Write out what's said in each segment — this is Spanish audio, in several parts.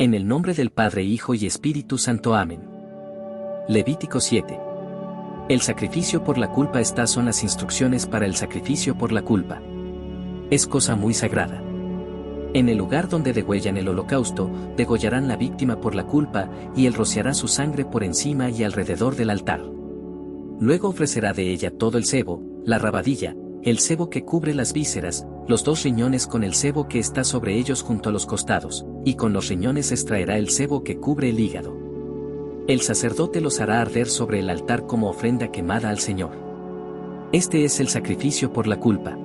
En el nombre del Padre, Hijo y Espíritu Santo. Amén. Levítico 7. El sacrificio por la culpa. Estas son las instrucciones para el sacrificio por la culpa. Es cosa muy sagrada. En el lugar donde degüellan el holocausto, degollarán la víctima por la culpa, y él rociará su sangre por encima y alrededor del altar. Luego ofrecerá de ella todo el sebo, la rabadilla, el sebo que cubre las vísceras, los 2 riñones con el sebo que está sobre ellos junto a los costados, y con los riñones extraerá el sebo que cubre el hígado. El sacerdote los hará arder sobre el altar como ofrenda quemada al Señor. Este es el sacrificio por la culpa.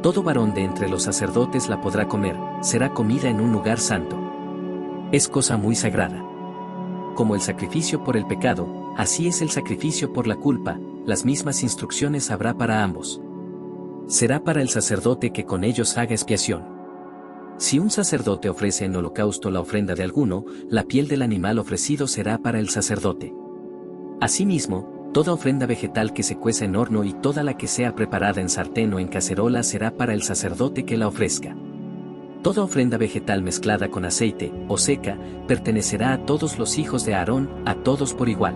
Todo varón de entre los sacerdotes la podrá comer, será comida en un lugar santo. Es cosa muy sagrada. Como el sacrificio por el pecado, así es el sacrificio por la culpa, las mismas instrucciones habrá para ambos. Será para el sacerdote que con ellos haga expiación. Si un sacerdote ofrece en holocausto la ofrenda de alguno, la piel del animal ofrecido será para el sacerdote. Asimismo, toda ofrenda vegetal que se cueza en horno y toda la que sea preparada en sartén o en cacerola será para el sacerdote que la ofrezca. Toda ofrenda vegetal mezclada con aceite, o seca, pertenecerá a todos los hijos de Aarón, a todos por igual.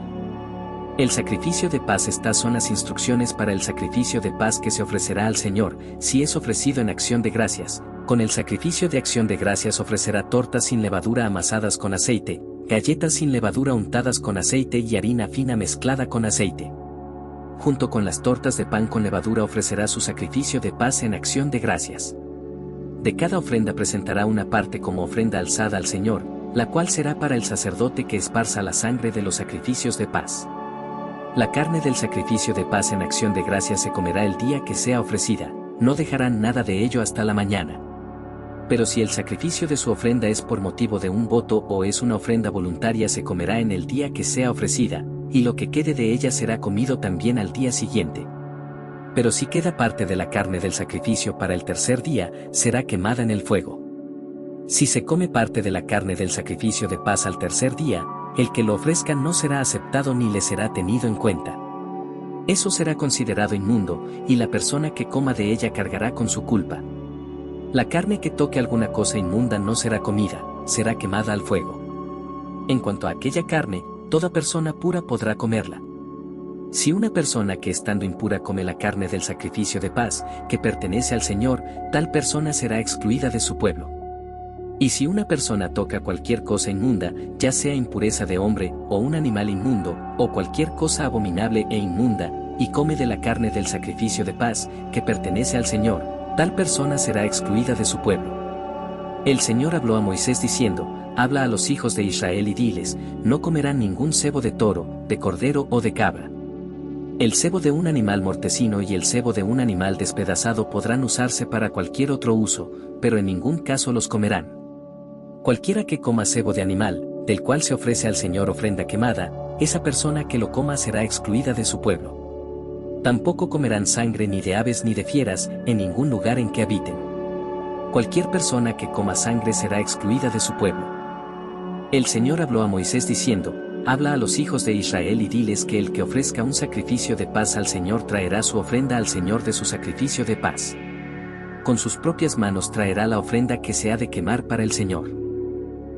El sacrificio de paz. Estas son las instrucciones para el sacrificio de paz que se ofrecerá al Señor, si es ofrecido en acción de gracias. Con el sacrificio de acción de gracias ofrecerá tortas sin levadura amasadas con aceite, galletas sin levadura untadas con aceite y harina fina mezclada con aceite. Junto con las tortas de pan con levadura ofrecerá su sacrificio de paz en acción de gracias. De cada ofrenda presentará una parte como ofrenda alzada al Señor, la cual será para el sacerdote que esparza la sangre de los sacrificios de paz. La carne del sacrificio de paz en acción de gracias se comerá el día que sea ofrecida, no dejarán nada de ello hasta la mañana. Pero si el sacrificio de su ofrenda es por motivo de un voto o es una ofrenda voluntaria, se comerá en el día que sea ofrecida, y lo que quede de ella será comido también al día siguiente. Pero si queda parte de la carne del sacrificio para el tercer día, será quemada en el fuego. Si se come parte de la carne del sacrificio de paz al tercer día, el que lo ofrezca no será aceptado ni le será tenido en cuenta. Eso será considerado inmundo, y la persona que coma de ella cargará con su culpa. La carne que toque alguna cosa inmunda no será comida, será quemada al fuego. En cuanto a aquella carne, toda persona pura podrá comerla. Si una persona que estando impura come la carne del sacrificio de paz, que pertenece al Señor, tal persona será excluida de su pueblo. Y si una persona toca cualquier cosa inmunda, ya sea impureza de hombre, o un animal inmundo, o cualquier cosa abominable e inmunda, y come de la carne del sacrificio de paz, que pertenece al Señor, tal persona será excluida de su pueblo. El Señor habló a Moisés diciendo: habla a los hijos de Israel y diles, no comerán ningún sebo de toro, de cordero o de cabra. El sebo de un animal mortecino y el sebo de un animal despedazado podrán usarse para cualquier otro uso, pero en ningún caso los comerán. Cualquiera que coma sebo de animal, del cual se ofrece al Señor ofrenda quemada, esa persona que lo coma será excluida de su pueblo. Tampoco comerán sangre ni de aves ni de fieras, en ningún lugar en que habiten. Cualquier persona que coma sangre será excluida de su pueblo. El Señor habló a Moisés diciendo: habla a los hijos de Israel y diles que el que ofrezca un sacrificio de paz al Señor traerá su ofrenda al Señor de su sacrificio de paz. Con sus propias manos traerá la ofrenda que se ha de quemar para el Señor.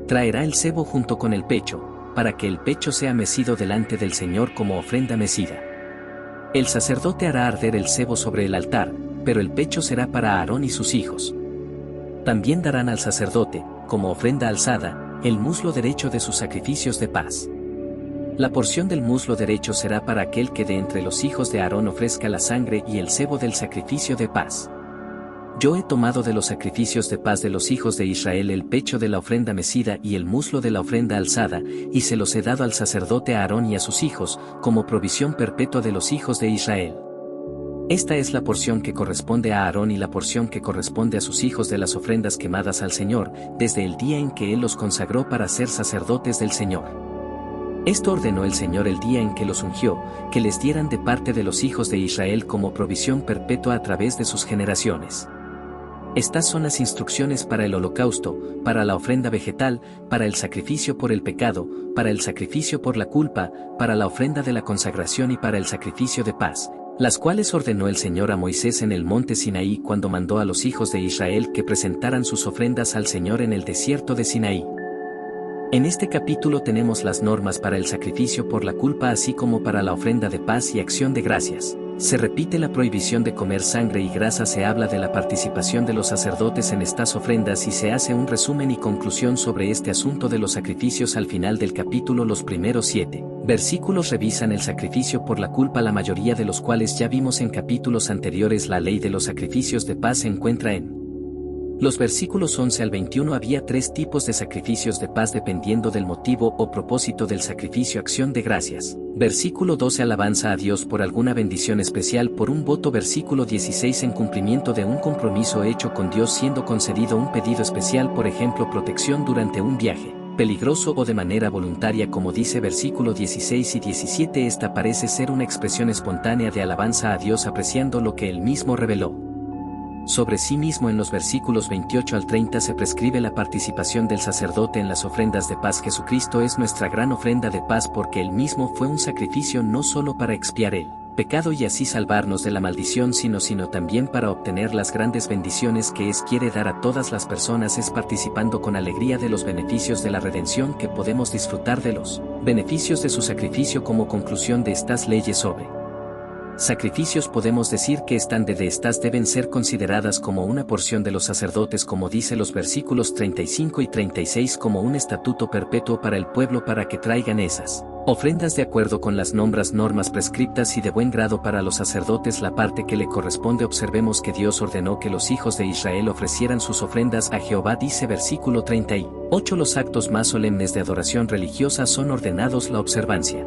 Traerá el sebo junto con el pecho, para que el pecho sea mecido delante del Señor como ofrenda mecida. El sacerdote hará arder el sebo sobre el altar, pero el pecho será para Aarón y sus hijos. También darán al sacerdote, como ofrenda alzada, el muslo derecho de sus sacrificios de paz. La porción del muslo derecho será para aquel que de entre los hijos de Aarón ofrezca la sangre y el sebo del sacrificio de paz. Yo he tomado de los sacrificios de paz de los hijos de Israel el pecho de la ofrenda mecida y el muslo de la ofrenda alzada, y se los he dado al sacerdote Aarón y a sus hijos, como provisión perpetua de los hijos de Israel. Esta es la porción que corresponde a Aarón y la porción que corresponde a sus hijos de las ofrendas quemadas al Señor, desde el día en que Él los consagró para ser sacerdotes del Señor. Esto ordenó el Señor el día en que los ungió, que les dieran de parte de los hijos de Israel como provisión perpetua a través de sus generaciones. Estas son las instrucciones para el holocausto, para la ofrenda vegetal, para el sacrificio por el pecado, para el sacrificio por la culpa, para la ofrenda de la consagración y para el sacrificio de paz, las cuales ordenó el Señor a Moisés en el monte Sinaí cuando mandó a los hijos de Israel que presentaran sus ofrendas al Señor en el desierto de Sinaí. En este capítulo tenemos las normas para el sacrificio por la culpa así como para la ofrenda de paz y acción de gracias. Se repite la prohibición de comer sangre y grasa, se habla de la participación de los sacerdotes en estas ofrendas y se hace un resumen y conclusión sobre este asunto de los sacrificios al final del capítulo. Los primeros 7 versículos revisan el sacrificio por la culpa, la mayoría de los cuales ya vimos en capítulos anteriores. La ley de los sacrificios de paz se encuentra en los versículos 11 al 21. Había 3 tipos de sacrificios de paz dependiendo del motivo o propósito del sacrificio: acción de gracias. Versículo 12, alabanza a Dios por alguna bendición especial, por un voto. Versículo 16, en cumplimiento de un compromiso hecho con Dios, siendo concedido un pedido especial, por ejemplo protección durante un viaje peligroso o de manera voluntaria, como dice versículo 16 y 17. Esta parece ser una expresión espontánea de alabanza a Dios apreciando lo que Él mismo reveló sobre sí mismo. En los versículos 28 al 30 se prescribe la participación del sacerdote en las ofrendas de paz. Jesucristo es nuestra gran ofrenda de paz porque Él mismo fue un sacrificio no solo para expiar el pecado y así salvarnos de la maldición, sino también para obtener las grandes bendiciones que quiere dar a todas las personas. Es participando con alegría de los beneficios de la redención que podemos disfrutar de los beneficios de su sacrificio. Como conclusión de estas leyes sobre sacrificios podemos decir que estas deben ser consideradas como una porción de los sacerdotes, como dice los versículos 35 y 36, como un estatuto perpetuo para el pueblo para que traigan esas ofrendas de acuerdo con las normas prescriptas y de buen grado para los sacerdotes. La parte que le corresponde, observemos que Dios ordenó que los hijos de Israel ofrecieran sus ofrendas a Jehová, dice versículo 38. Los actos más solemnes de adoración religiosa son ordenados. La observancia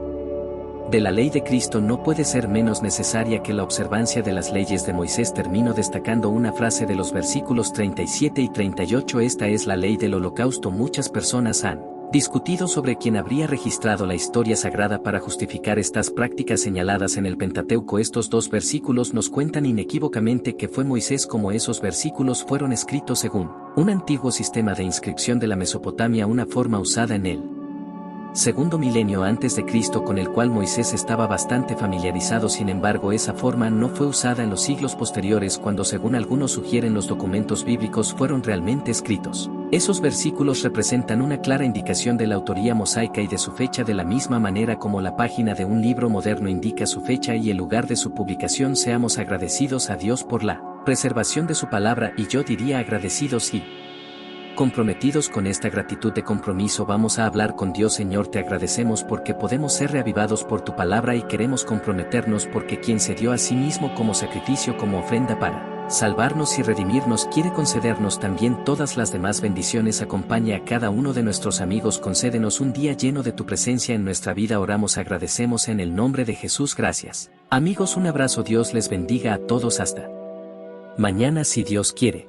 de la ley de Cristo no puede ser menos necesaria que la observancia de las leyes de Moisés. Termino destacando una frase de los versículos 37 y 38. Esta es la ley del holocausto. Muchas personas han discutido sobre quién habría registrado la historia sagrada para justificar estas prácticas señaladas en el Pentateuco. Estos 2 versículos nos cuentan inequívocamente que fue Moisés, como esos versículos fueron escritos según un antiguo sistema de inscripción de la Mesopotamia, una forma usada en el segundo milenio antes de Cristo, con el cual Moisés estaba bastante familiarizado. Sin embargo, esa forma no fue usada en los siglos posteriores, cuando, según algunos sugieren, los documentos bíblicos fueron realmente escritos. Esos versículos representan una clara indicación de la autoría mosaica y de su fecha, de la misma manera como la página de un libro moderno indica su fecha y el lugar de su publicación. Seamos agradecidos a Dios por la preservación de su palabra, y yo diría agradecidos y comprometidos. Con esta gratitud de compromiso vamos a hablar con Dios. Señor, te agradecemos porque podemos ser reavivados por tu palabra y queremos comprometernos porque quien se dio a sí mismo como sacrificio, como ofrenda para salvarnos y redimirnos, quiere concedernos también todas las demás bendiciones. Acompaña a cada uno de nuestros amigos, concédenos un día lleno de tu presencia en nuestra vida. Oramos, agradecemos en el nombre de Jesús. Gracias. Amigos, un abrazo. Dios les bendiga a todos. Hasta mañana si Dios quiere.